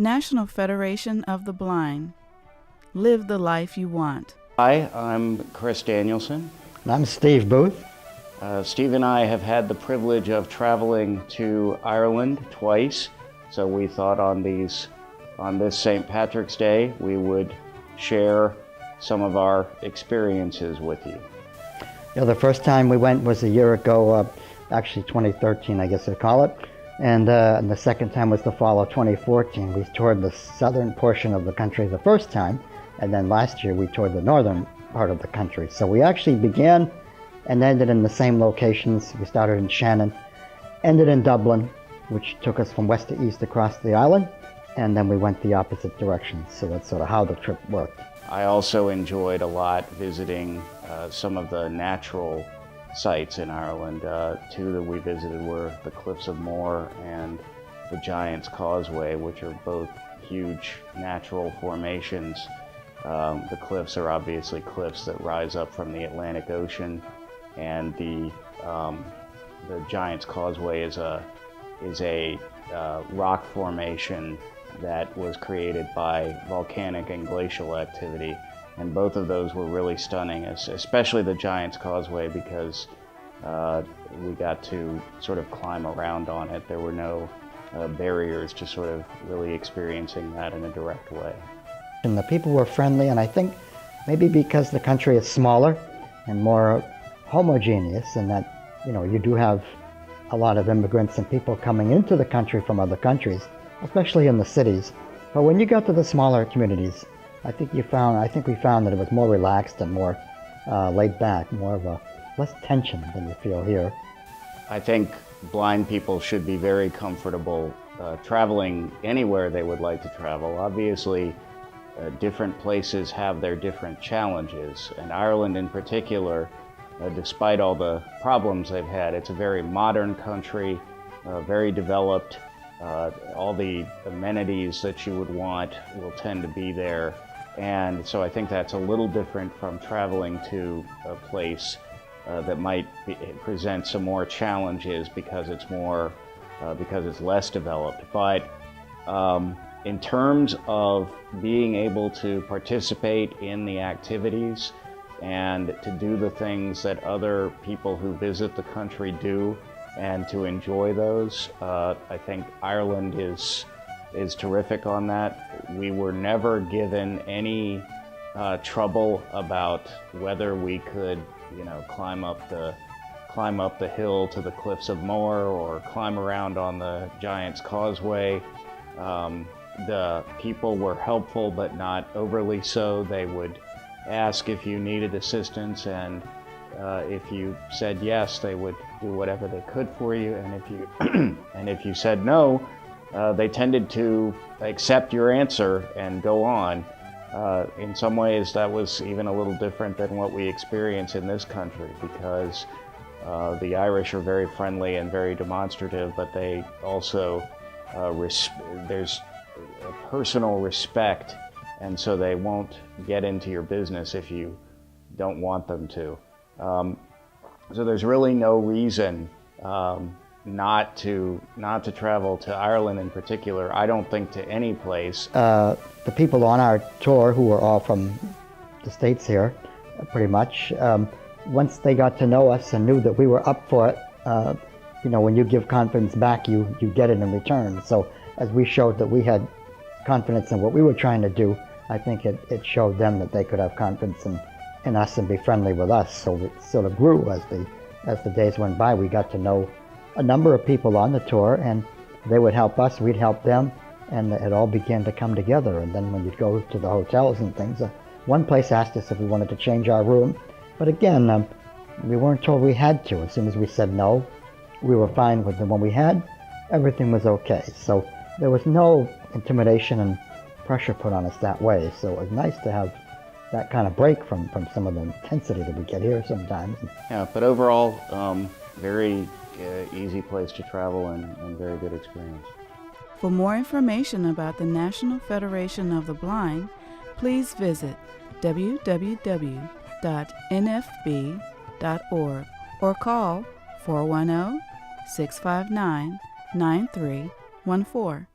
National Federation of the Blind. Live the life you want. Hi, I'm Chris Danielsen. And I'm Steve Booth. Steve and I have had the privilege of traveling to Ireland twice, so we thought on this St. Patrick's Day we would share some of our experiences with you. The first time we went was a year ago, actually 2013 I guess they'd call it, and the second time was the fall of 2014. We toured the southern portion of the country the first time, and then last year we toured the northern part of the country. So we actually began and ended in the same locations. We started in Shannon, ended in Dublin, which took us from west to east across the island, and then we went the opposite direction. So that's sort of how the trip worked. I also enjoyed a lot visiting some of the natural sites in Ireland. Two that we visited were the Cliffs of Moher and the Giant's Causeway, which are both huge natural formations. The cliffs are obviously cliffs that rise up from the Atlantic Ocean, and the Giant's Causeway is a rock formation that was created by volcanic and glacial activity, and both of those were really stunning, especially the Giant's Causeway, because we got to sort of climb around on it. There were no barriers to sort of really experiencing that in a direct way. And the people were friendly, and I think maybe because the country is smaller and more homogeneous, and that, you do have a lot of immigrants and people coming into the country from other countries, especially in the cities. But when you got to the smaller communities, I think we found that it was more relaxed and more laid back, more of a less tension than you feel here. I think blind people should be very comfortable traveling anywhere they would like to travel. Obviously, different places have their different challenges, and Ireland in particular, despite all the problems they've had, it's a very modern country, very developed. All the amenities that you would want will tend to be there, and so I think that's a little different from traveling to a place that might present some more challenges because it's less developed. But in terms of being able to participate in the activities and to do the things that other people who visit the country do and to enjoy those, I think Ireland is terrific on that. We were never given any trouble about whether we could, climb up the hill to the Cliffs of Moher or climb around on the Giant's Causeway. The people were helpful, but not overly so. They would ask if you needed assistance, and if you said yes, they would do whatever they could for you. And if you said no, they tended to accept your answer and go on. In some ways, that was even a little different than what we experience in this country, because the Irish are very friendly and very demonstrative, but they also there's a personal respect, and so they won't get into your business if you don't want them to. So there's really no reason not to travel to Ireland in particular. I don't think to any place. The people on our tour, who were all from the States here, pretty much, once they got to know us and knew that we were up for it, when you give confidence back, you get it in return. So as we showed that we had confidence in what we were trying to do, I think it showed them that they could have confidence in us and be friendly with us. So it sort of grew as the days went by. We got to know a number of people on the tour, and they would help us, we'd help them, and it all began to come together. And then when you'd go to the hotels and things, one place asked us if we wanted to change our room, but again, we weren't told we had to. As soon as we said no, we were fine with the one we had. Everything was okay. So there was no intimidation and pressure put on us that way. So it was nice to have that kind of break from some of the intensity that we get here sometimes. Yeah, but overall, very easy place to travel and very good experience. For more information about the National Federation of the Blind, please visit www.nfb.org or call 410-659-9314.